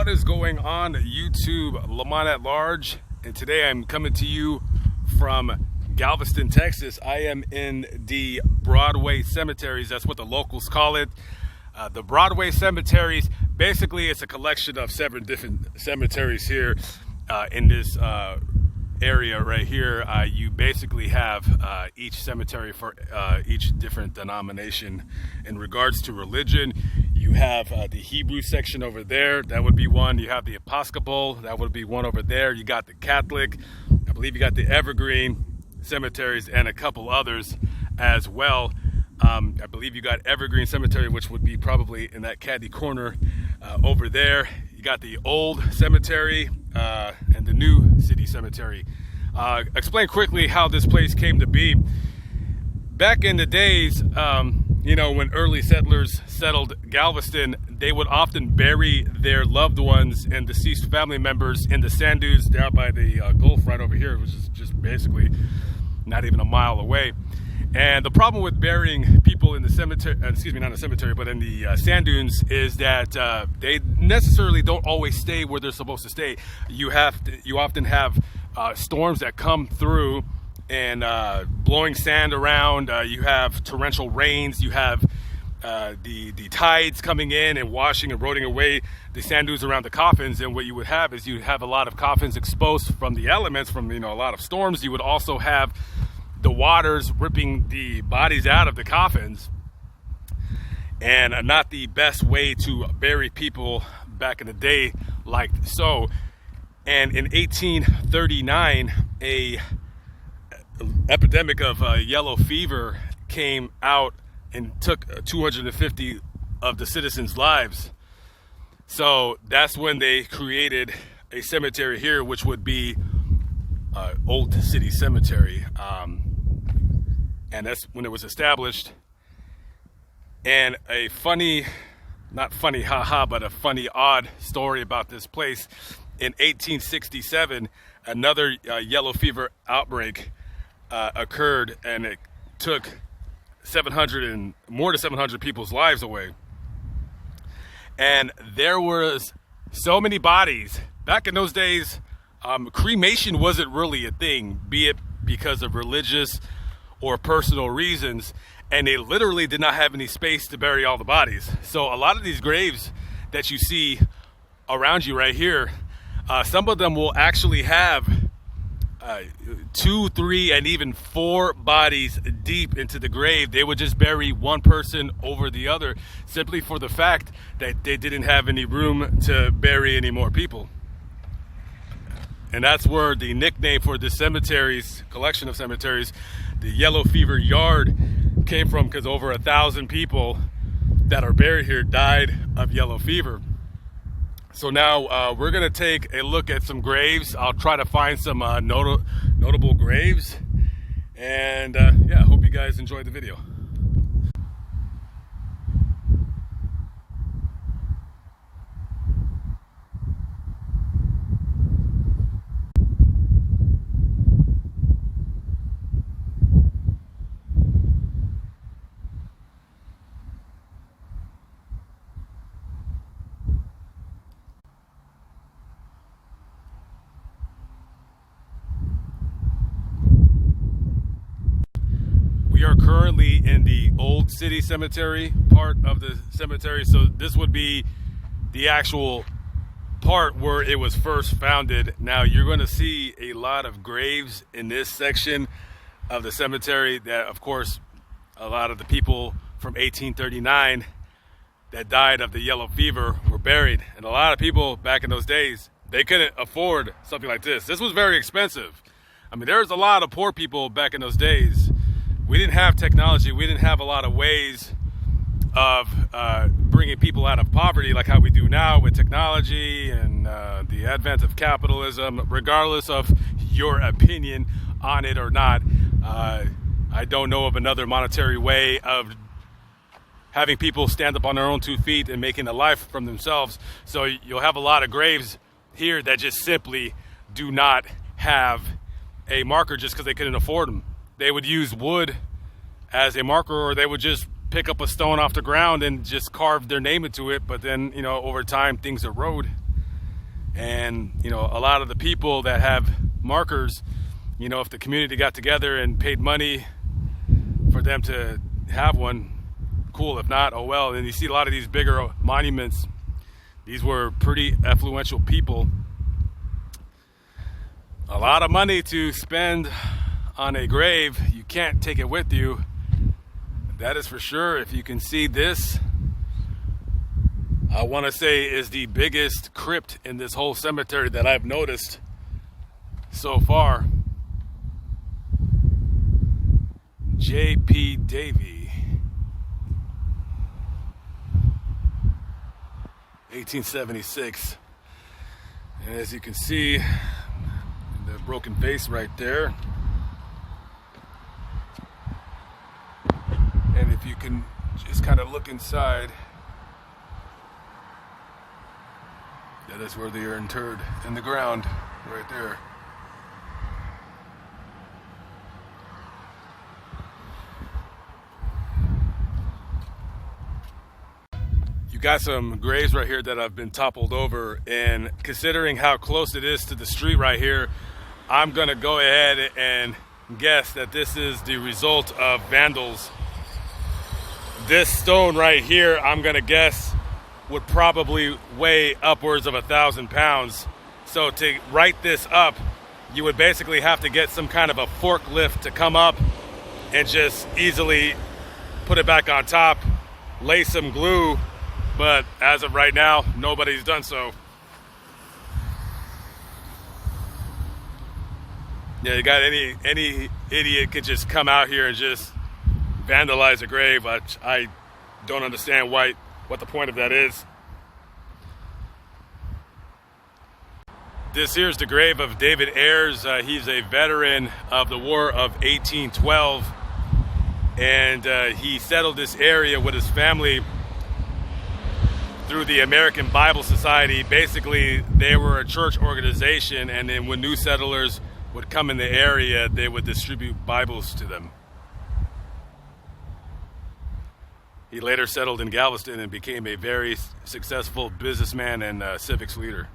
What is going on YouTube? Lamont at large, and today I'm coming to you from Galveston, Texas. I am in the Broadway cemeteries. That's what the locals call it. The Broadway cemeteries, basically it's a collection of 7 different cemeteries here in this area right here. You basically have each cemetery for each different denomination. In regards to religion, you have the Hebrew section over there. That would be one. You have the Episcopal. That would be one over there. You got the Catholic. I believe you got the Evergreen cemeteries and a couple others as well. I believe you got Evergreen Cemetery, which would be probably in that caddy corner over there. You got the old cemetery and the new city cemetery. Explain quickly how this place came to be. Back in the days, you know, when early settlers settled Galveston, they would often bury their loved ones and deceased family members in the sand dunes down by the Gulf right over here, which is just basically not even a mile away. And the problem with burying people in the cemetery, excuse me, not in the cemetery, but in the sand dunes, is that they necessarily don't always stay where they're supposed to stay. You often have storms that come through and blowing sand around. You have torrential rains. You have the tides coming in and washing and eroding away the sand dunes around the coffins. And what you would have is you have a lot of coffins exposed from the elements, from a lot of storms. You would also have the waters ripping the bodies out of the coffins, and not the best way to bury people back in the day like so. And in 1839, a epidemic of yellow fever came out and took 250 of the citizens' lives. So that's when they created a cemetery here, which would be Old City Cemetery, and that's when it was established. And a funny, not funny haha, but a funny odd story about this place: in 1867 another yellow fever outbreak occurred, and it took more than 700 people's lives away. And there was so many bodies back in those days. Cremation wasn't really a thing, be it because of religious or personal reasons, and they literally did not have any space to bury all the bodies. So a lot of these graves that you see around you right here, some of them will actually have 2, 3, and even 4 bodies deep into the grave. They would just bury one person over the other, simply for the fact that they didn't have any room to bury any more people. And that's where the nickname for the cemeteries, collection of cemeteries, the Yellow Fever Yard, came from, because over 1,000 people that are buried here died of yellow fever. So now we're gonna take a look at some graves. I'll try to find some notable graves, and yeah, hope you guys enjoyed the video. We are currently in the Old City Cemetery part of the cemetery. So this would be the actual part where it was first founded. Now you're going to see a lot of graves in this section of the cemetery that, of course, a lot of the people from 1839 that died of the yellow fever were buried. And a lot of people back in those days, they couldn't afford something like this. This was very expensive. I mean, there was a lot of poor people back in those days. We didn't have technology. We didn't have a lot of ways of bringing people out of poverty like how we do now with technology and the advent of capitalism. Regardless of your opinion on it or not, I don't know of another monetary way of having people stand up on their own 2 feet and making a life from themselves. So you'll have a lot of graves here that just simply do not have a marker just because they couldn't afford them. They would use wood as a marker, or they would just pick up a stone off the ground and just carve their name into it. But then, over time, things erode And, you know, a lot of the people that have markers, you know, if the community got together and paid money for them to have one, cool. If not, oh well. And you see a lot of these bigger monuments. These were pretty affluential people. A lot of money to spend on a grave. You can't take it with you. That is for sure. If you can see this, I want to say is the biggest crypt in this whole cemetery that I've noticed so far. J.P. Davy, 1876. And as you can see, the broken vase right there. And if you can just kind of look inside, that is where they are interred, in the ground, right there. You got some graves right here that have been toppled over, and considering how close it is to the street right here, I'm gonna go ahead and guess that this is the result of vandals. This stone right here, I'm gonna guess, would probably weigh upwards of 1,000 pounds. So to write this up, you would basically have to get some kind of a forklift to come up and just easily put it back on top, lay some glue, but as of right now, nobody's done so. Yeah, you got any idiot could just come out here and just vandalize a grave. I don't understand what the point of that is. This here's the grave of David Ayers. He's a veteran of the War of 1812, and he settled this area with his family through the American Bible Society. Basically, they were a church organization, and then when new settlers would come in the area, they would distribute Bibles to them. He later settled in Galveston and became a very successful businessman and civics leader.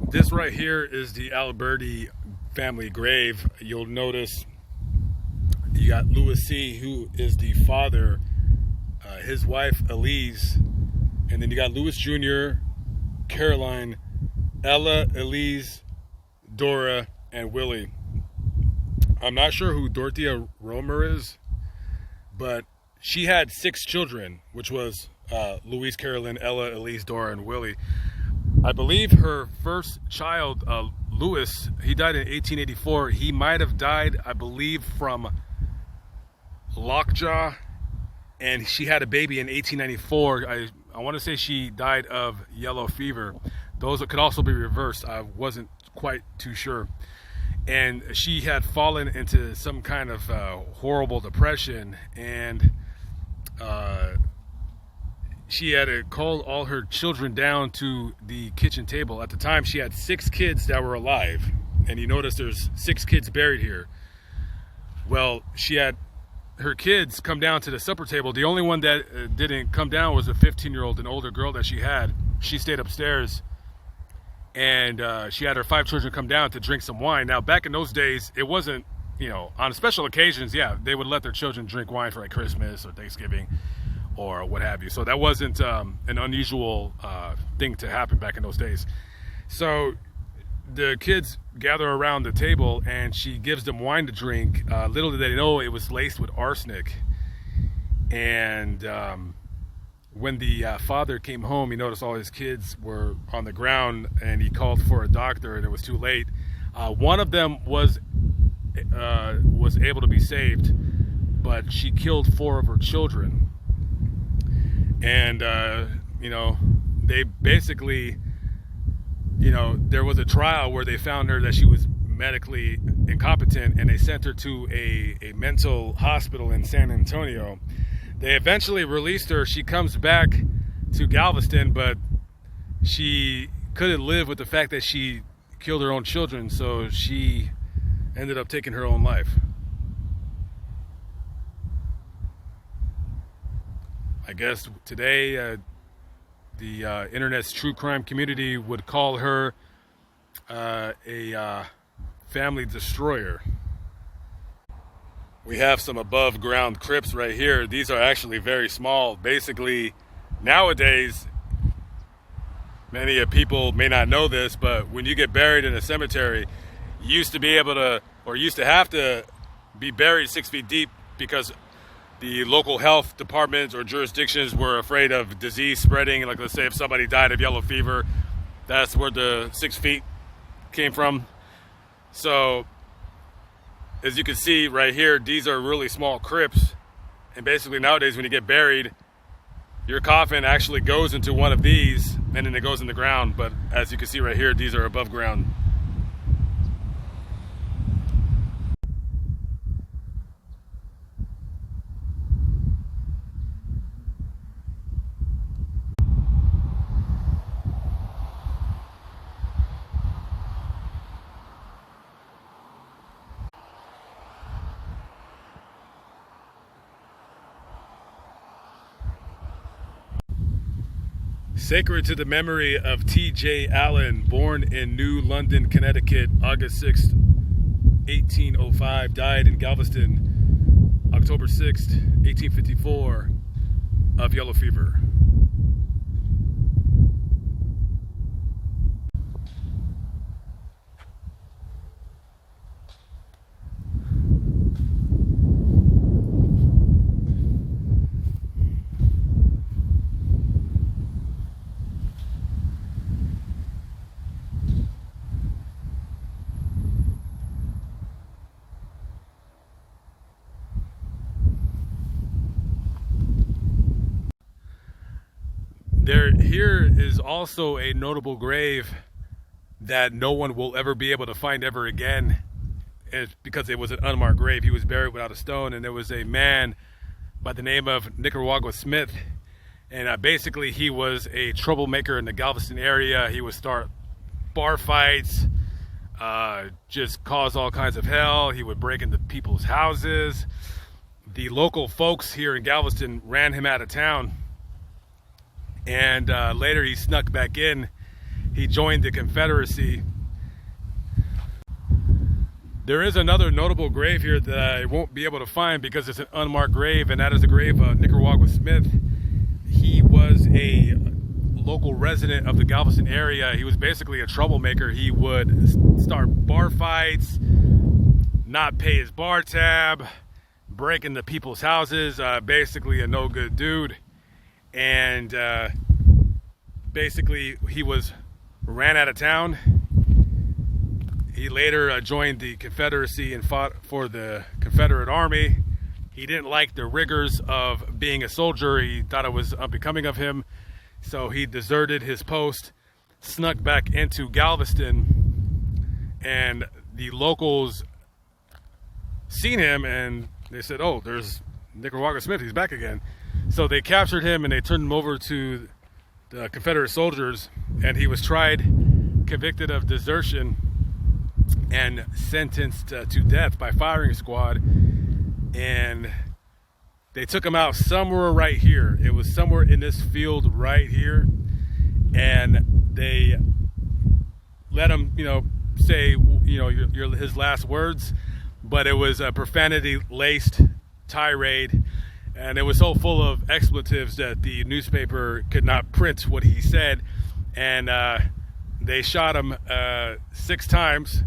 This right here is the Alberti family grave. You'll notice you got Louis C., who is the father, his wife Elise, and then you got Louis Jr., Caroline, Ella, Elise, Dora, and Willie. I'm not sure who Dorothea Romer is, but she had 6 children, which was Louise, Caroline, Ella, Elise, Dora, and Willie. I believe her first child, Louis, he died in 1884. He might have died, I believe, from lockjaw, and she had a baby in 1894. I want to say she died of yellow fever. Those could also be reversed. I wasn't quite too sure. And she had fallen into some kind of horrible depression, and she had to call all her children down to the kitchen table. At the time, she had 6 kids that were alive. And you notice there's 6 kids buried here. Well, she had her kids come down to the supper table. The only one that didn't come down was a 15-year-old, an older girl that she had. She stayed upstairs, and she had her 5 children come down to drink some wine. Now, back in those days, it wasn't, you know, on special occasions, yeah, they would let their children drink wine for like Christmas or Thanksgiving or what have you. So that wasn't an unusual thing to happen back in those days. So the kids gather around the table, and she gives them wine to drink. Little did they know it was laced with arsenic. And when the father came home, he noticed all his kids were on the ground, and he called for a doctor, and it was too late. One of them was able to be saved, but she killed 4 of her children. And you know, they basically, you know, there was a trial where they found her that she was medically incompetent, and they sent her to a mental hospital in San Antonio. They eventually released her. She comes back to Galveston, but she couldn't live with the fact that she killed her own children, so she ended up taking her own life. I guess today the internet's true crime community would call her a family destroyer. We have some above ground crypts right here. These are actually very small. Basically, nowadays, many people may not know this, but when you get buried in a cemetery, you used to be able to, or used to have to be buried 6 feet deep because the local health departments or jurisdictions were afraid of disease spreading. Like, let's say if somebody died of yellow fever, that's where the 6 feet came from. So as you can see right here, these are really small crypts. And basically nowadays when you get buried, your coffin actually goes into one of these and then it goes in the ground. But as you can see right here, these are above ground. Sacred to the memory of T.J. Allen, born in New London, Connecticut, August 6, 1805, died in Galveston, October 6, 1854, of yellow fever. Here is also a notable grave that no one will ever be able to find ever again. It's because it was an unmarked grave. He was buried without a stone, and there was a man by the name of Nicaragua Smith, and basically he was a troublemaker in the Galveston area. He would start bar fights, just cause all kinds of hell. He would break into people's houses. The local folks here in Galveston ran him out of town. And later he snuck back in. He joined the Confederacy. There is another notable grave here that I won't be able to find because it's an unmarked grave, and that is the grave of Nicaragua Smith. He was a local resident of the Galveston area. He was basically a troublemaker. He would start bar fights, not pay his bar tab, break into people's houses, basically a no good dude. And basically he ran out of town. He later joined the Confederacy and fought for the Confederate Army. He didn't like the rigors of being a soldier. He thought it was unbecoming of him, so he deserted his post, snuck back into Galveston, and the locals seen him and they said, "Oh, there's Nicaragua Smith, he's back again." So they captured him and they turned him over to the Confederate soldiers, and he was tried, convicted of desertion, and sentenced to death by firing squad. And they took him out somewhere right here. It was somewhere in this field right here, and they let him, say, his last words, but it was a profanity-laced tirade. And it was so full of expletives that the newspaper could not print what he said. And they shot him 6 times.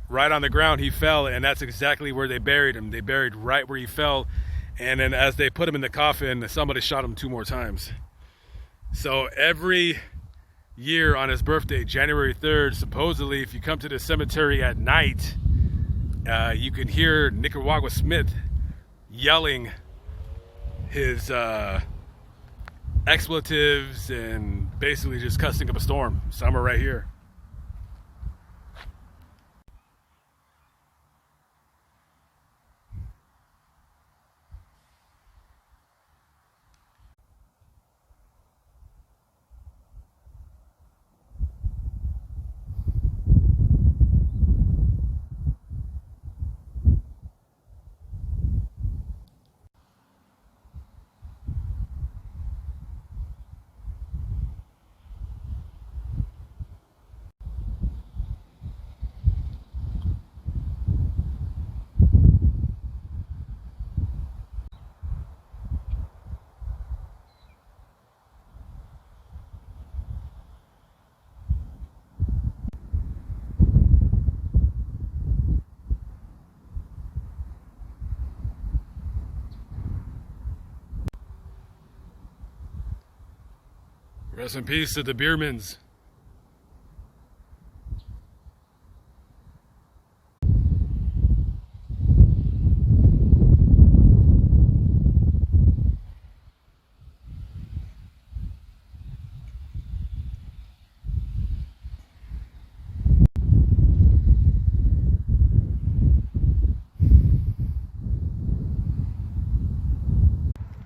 Right on the ground he fell, and that's exactly where they buried him. They buried right where he fell. And then as they put him in the coffin, somebody shot him 2 more times. So every year on his birthday, January 3rd, supposedly if you come to the cemetery at night, you can hear Nicaragua Smith yelling his expletives and basically just cussing up a storm. Somewhere right here. Rest in peace to the Beermans.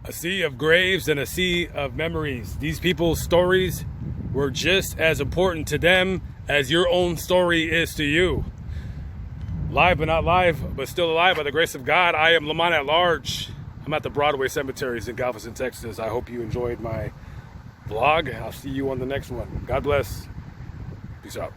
A sea of graves and a sea of memories. These people's stories were just as important to them as your own story is to you. Live but not live, but still alive by the grace of God. I am Lamont at large. I'm at the Broadway cemeteries in Galveston, Texas. I hope you enjoyed my vlog. I'll see you on the next one. God bless. Peace out.